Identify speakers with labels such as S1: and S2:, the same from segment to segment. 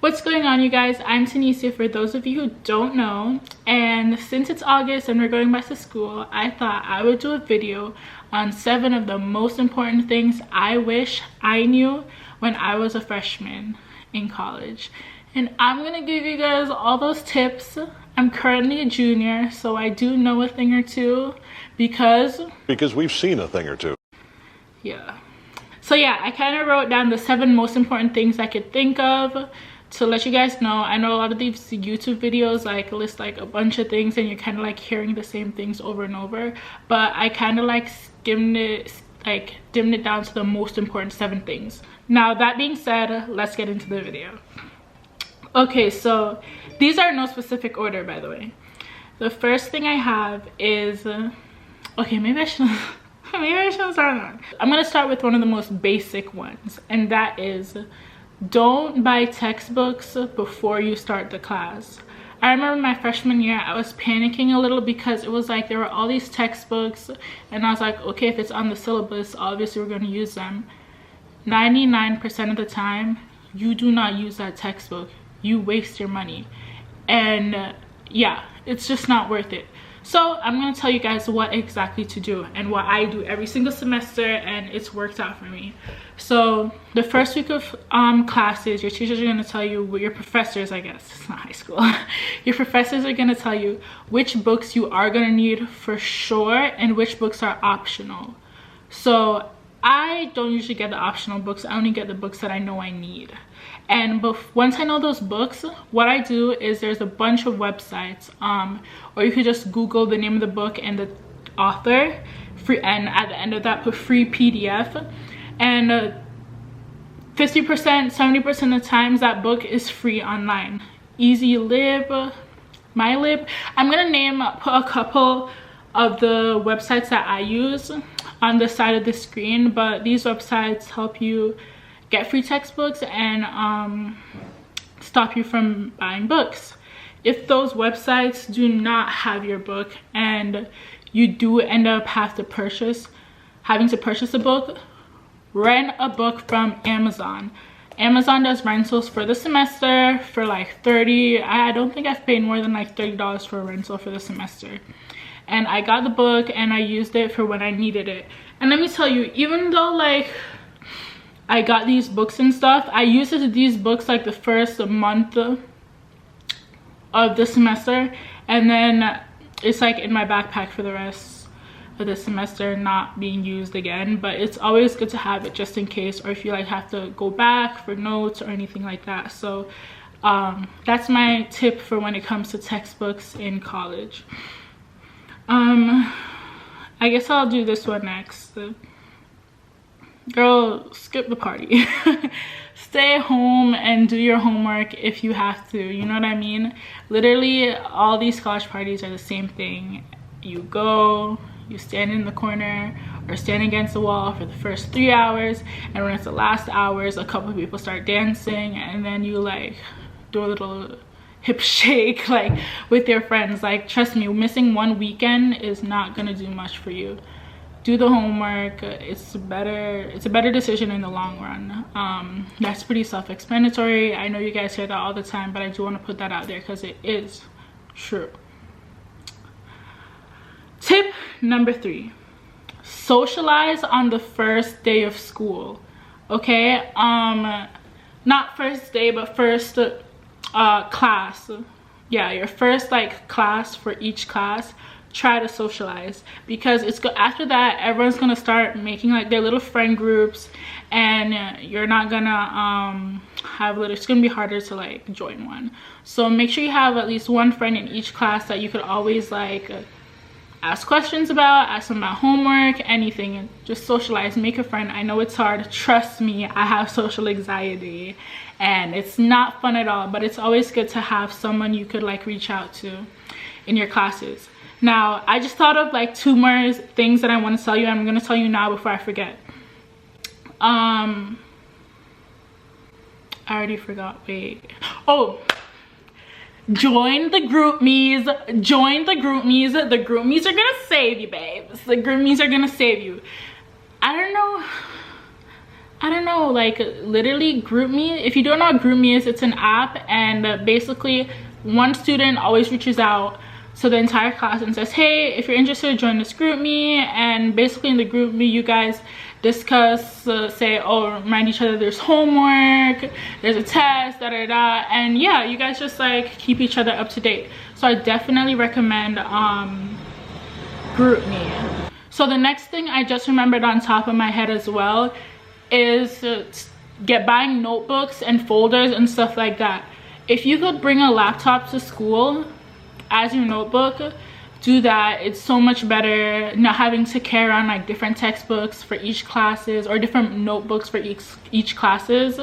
S1: What's going on, you guys? I'm Tanisha, for those of you who don't know, and since it's August and we're going back to school, I thought I would do a video on 7 of the most important things I wish I knew when I was a freshman in college. And I'm gonna give you guys all those tips. I'm currently a junior, so I do know a thing or two because
S2: we've seen a thing or two.
S1: Yeah. So yeah, I kind of wrote down the 7 most important things I could think of to let you guys know. I know a lot of these YouTube videos like list like a bunch of things and you're kind of like hearing the same things over and over, but I kind of like dimmed it down to the most important 7 things. Now that being said, let's get into the video. Okay, so these are no specific order, by the way. The first thing I have is okay, maybe I should start on. I'm gonna start with one of the most basic ones, and that is don't buy textbooks before you start the class. I remember my freshman year, I was panicking a little because it was like there were all these textbooks and I was like, okay, if it's on the syllabus, obviously we're going to use them. 99% of the time, you do not use that textbook. You waste your money. And yeah, it's just not worth it. So I'm going to tell you guys what exactly to do and what I do every single semester, and it's worked out for me. So the first week of classes, your teachers are going to tell you, your professors, I guess, it's not high school. Your professors are going to tell you which books you are going to need for sure and which books are optional. So I don't usually get the optional books. I only get the books that I know I need. And once I know those books, what I do is there's a bunch of websites, or you could just Google the name of the book and the author, and at the end of that put free PDF, and 50%, 70% of the times that book is free online. Easy Lib, My Lib. I'm gonna put a couple of the websites that I use on the side of the screen, but these websites help you get free textbooks and stop you from buying books. If those websites do not have your book and you do end up having to purchase a book, rent a book from Amazon. Amazon does rentals for the semester for like $30. I don't think I've paid more than like $30 for a rental for the semester. And I got the book and I used it for when I needed it. And let me tell you, even though like I got these books and stuff, I used these books like the first month of the semester, and then it's like in my backpack for the rest of the semester, not being used again. But it's always good to have it just in case, or if you like have to go back for notes or anything like that. So that's my tip for when it comes to textbooks in college. I guess I'll do this one next. Girl, skip the party. Stay home and do your homework if you have to, you know what I mean? Literally all these college parties are the same thing. You go, you stand in the corner or stand against the wall for the first 3 hours, and when it's the last hours, a couple of people start dancing, and then you like do a little hip shake like with your friends. Like, trust me, missing one weekend is not gonna do much for you. Do the homework. It's a better decision in the long run. That's pretty self-explanatory. I know you guys hear that all the time, but I do want to put that out there because it is true. Tip number 3, socialize on the first day of school. Okay, not first day, but first class. Yeah, your first like class for each class. Try to socialize, because it's good. After that, everyone's gonna start making like their little friend groups, and you're not gonna it's gonna be harder to like join one. So make sure you have at least one friend in each class that you could always like ask questions about, ask them about homework, anything, and just socialize. Make a friend. I know it's hard, trust me, I have social anxiety and it's not fun at all, but it's always good to have someone you could like reach out to in your classes. Now, I just thought of like 2 more things that I want to tell you. I'm going to tell you now before I forget. I already forgot. Wait. Oh, join the group me's. Join the group me's. The group me's are going to save you, babes. The group me's are going to save you. I don't know I don't know, like literally GroupMe. If you don't know what GroupMe is, it's an app, and basically one student always reaches out to the entire class and says, hey, if you're interested, join this GroupMe. And basically in the GroupMe, you guys discuss, say, oh, remind each other there's homework, there's a test, da da da, and yeah, you guys just like keep each other up to date. So I definitely recommend GroupMe. So the next thing I just remembered on top of my head as well is buying notebooks and folders and stuff like that. If you could bring a laptop to school as your notebook, do that. It's so much better not having to carry around like different textbooks for each classes or different notebooks for each classes.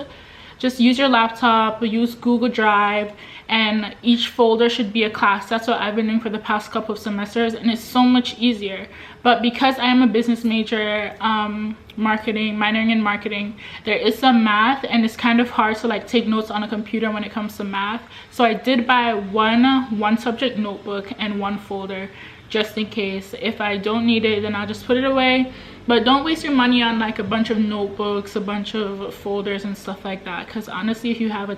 S1: Just use your laptop, use Google Drive, and each folder should be a class. That's what I've been doing for the past couple of semesters, and it's so much easier. But because I am a business major, minoring in marketing, there is some math, and it's kind of hard to like take notes on a computer when it comes to math. So I did buy one subject notebook and one folder, just in case. If I don't need it, then I'll just put it away. But don't waste your money on like a bunch of notebooks, a bunch of folders and stuff like that, because honestly, if you have a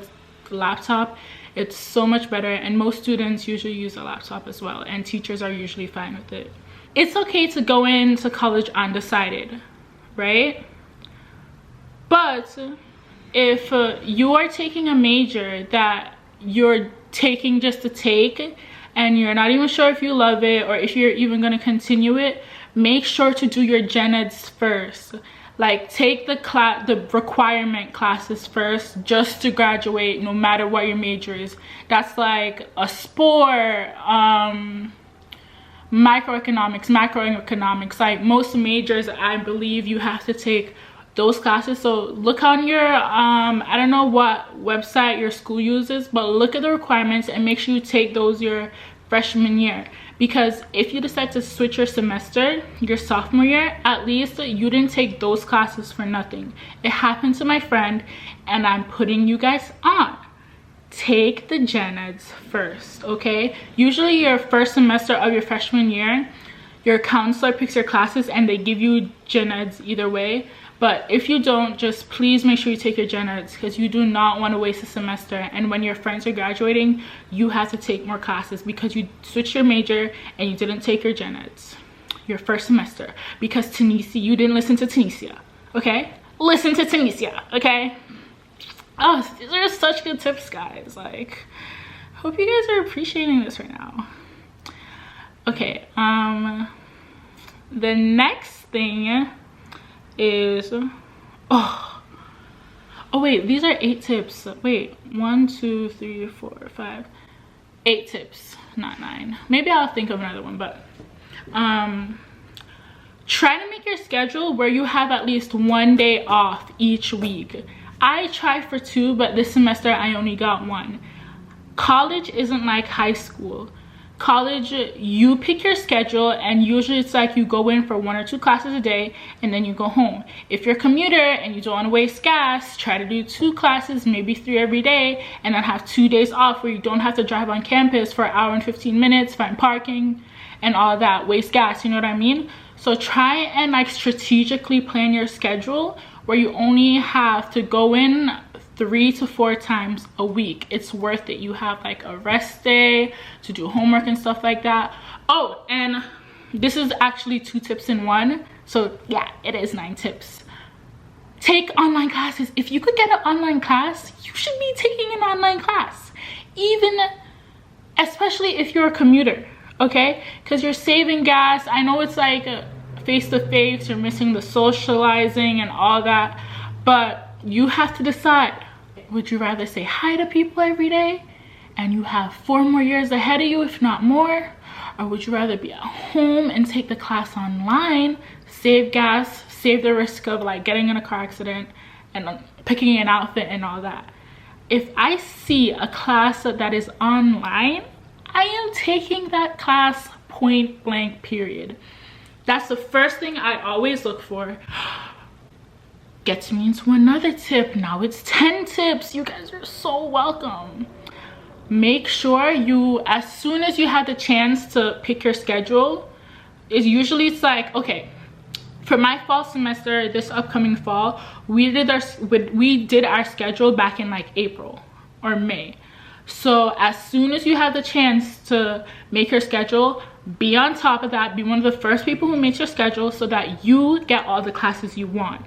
S1: laptop, it's so much better. And most students usually use a laptop as well, and teachers are usually fine with it. It's okay to go into college undecided, right? But if you are taking a major that you're taking just to take, and you're not even sure if you love it or if you're even going to continue it, make sure to do your gen eds first. Like, take the requirement classes first just to graduate, no matter what your major is. That's like a sport, microeconomics, macroeconomics. Like most majors, I believe you have to take those classes. So look on your I don't know what website your school uses, but look at the requirements and make sure you take those your freshman year. Because if you decide to switch your semester your sophomore year, at least you didn't take those classes for nothing. It happened to my friend, and I'm putting you guys on. Take the gen eds first, okay? Usually your first semester of your freshman year, your counselor picks your classes and they give you gen eds either way. But if you don't, just please make sure you take your gen eds, because you do not want to waste a semester. And when your friends are graduating, you have to take more classes because you switched your major and you didn't take your gen eds your first semester because you didn't listen to Tanisha, okay? Listen to Tanisha, okay? Oh, these are such good tips, guys. Like, hope you guys are appreciating this right now. Okay, the next thing is oh wait, these are 8 tips. Wait, 1 2 3 4 5 8 tips, not 9. Maybe I'll think of another one. But try to make your schedule where you have at least 1 day off each week. I tried for 2, but this semester I only got 1. College isn't like high school. College, you pick your schedule, and usually it's like you go in for 1 or 2 classes a day and then you go home. If you're a commuter and you don't want to waste gas, try to do 2 classes, maybe 3 every day, and then have 2 days off where you don't have to drive on campus for 1 hour and 15 minutes, find parking and all that, waste gas, you know what I mean? So try and like strategically plan your schedule where you only have to go in 3 to 4 times a week. It's worth it. You have like a rest day to do homework and stuff like that. Oh, and this is actually 2 tips in 1. So yeah, it is 9 tips. Take online classes. If you could get an online class, you should be taking an online class. Especially if you're a commuter, okay? Because you're saving gas. I know it's like face-to-face, you're missing the socializing and all that, but you have to decide. Would you rather say hi to people every day and you have 4 more years ahead of you, if not more? Or would you rather be at home and take the class online, save gas, save the risk of like getting in a car accident and picking an outfit and all that? If I see a class that is online, I am taking that class point blank, period. That's the first thing I always look for. Gets me into another tip. Now it's 10 tips. You guys are so welcome. Make sure you, as soon as you have the chance to pick your schedule, it's like, okay, for my fall semester this upcoming fall, we did our schedule back in like April or May. So as soon as you have the chance to make your schedule, be on top of that. Be one of the first people who makes your schedule so that you get all the classes you want.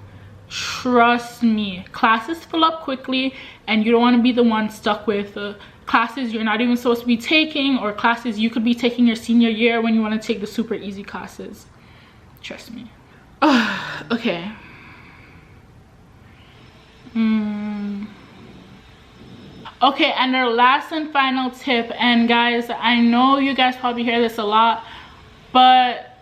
S1: Trust me, classes fill up quickly, and you don't want to be the one stuck with classes you're not even supposed to be taking, or classes you could be taking your senior year when you want to take the super easy classes. Trust me. Okay. Okay, and our last and final tip, and guys, I know you guys probably hear this a lot, but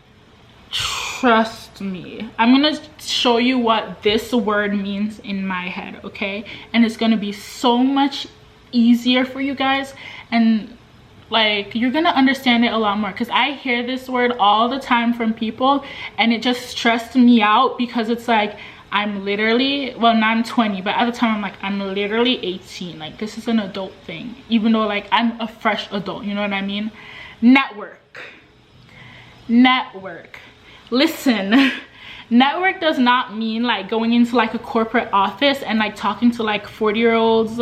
S1: trust me, I'm gonna show you what this word means in my head, okay? And it's gonna be so much easier for you guys, and like you're gonna understand it a lot more, because I hear this word all the time from people and it just stressed me out, because it's like I'm literally, well, now I'm 20, but at the time I'm like, I'm literally 18. Like, this is an adult thing, even though like I'm a fresh adult, you know what I mean? Network. Listen, network does not mean like going into like a corporate office and like talking to like 40-year-olds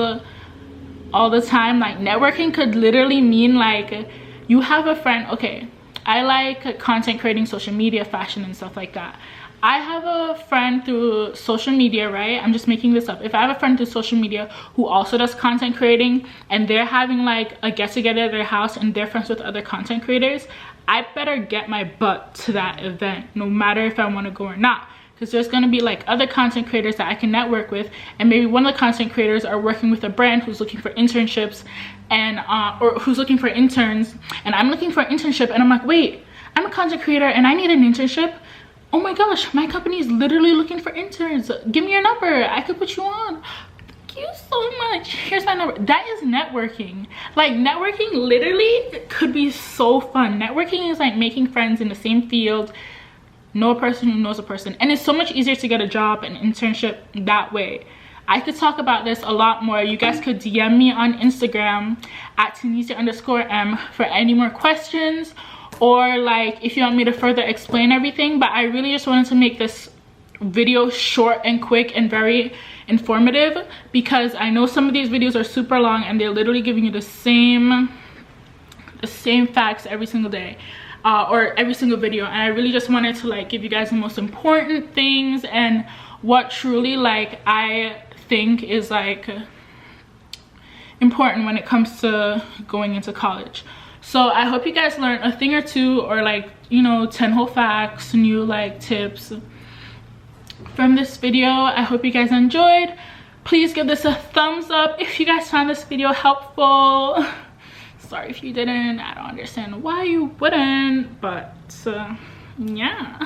S1: all the time. Like, networking could literally mean like you have a friend. Okay, I like content creating, social media, fashion and stuff like that. I have a friend through social media, right? I'm just making this up. If I have a friend through social media who also does content creating, and they're having like a get together at their house and they're friends with other content creators, I better get my butt to that event, no matter if I want to go or not. Because there's going to be like other content creators that I can network with, and maybe one of the content creators are working with a brand who's looking for internships, and or who's looking for interns, and I'm looking for an internship, and I'm like, wait, I'm a content creator and I need an internship. Oh my gosh, my company is literally looking for interns. Give me your number, I could put you on. Thank you so much, here's my number. That is networking. Like, networking literally could be so fun. Networking is like making friends in the same field, know a person who knows a person, and it's so much easier to get a job and internship that way. I could talk about this a lot more. You guys could DM me on Instagram at Tunisia_M for any more questions, or like if you want me to further explain everything. But I really just wanted to make this video short and quick and very informative, because I know some of these videos are super long and they're literally giving you the same facts every single day, or every single video, and I really just wanted to like give you guys the most important things and what truly like I think is like important when it comes to going into college. So I hope you guys learned a thing or two, or like, you know, 10 whole facts, new like tips from this video. I hope you guys enjoyed. Please give this a thumbs up if you guys found this video helpful. Sorry if you didn't. I don't understand why you wouldn't, but yeah.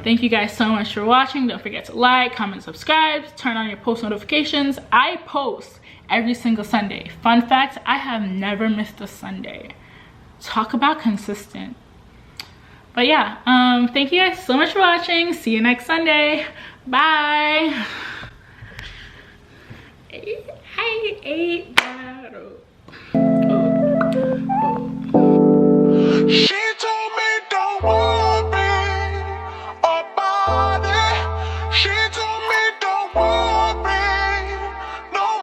S1: Thank you guys so much for watching. Don't forget to like, comment, subscribe, turn on your post notifications. I post every single Sunday. Fun fact, I have never missed a Sunday. Talk about consistent. But yeah, thank you guys so much for watching. See you next Sunday. Bye. I ate that.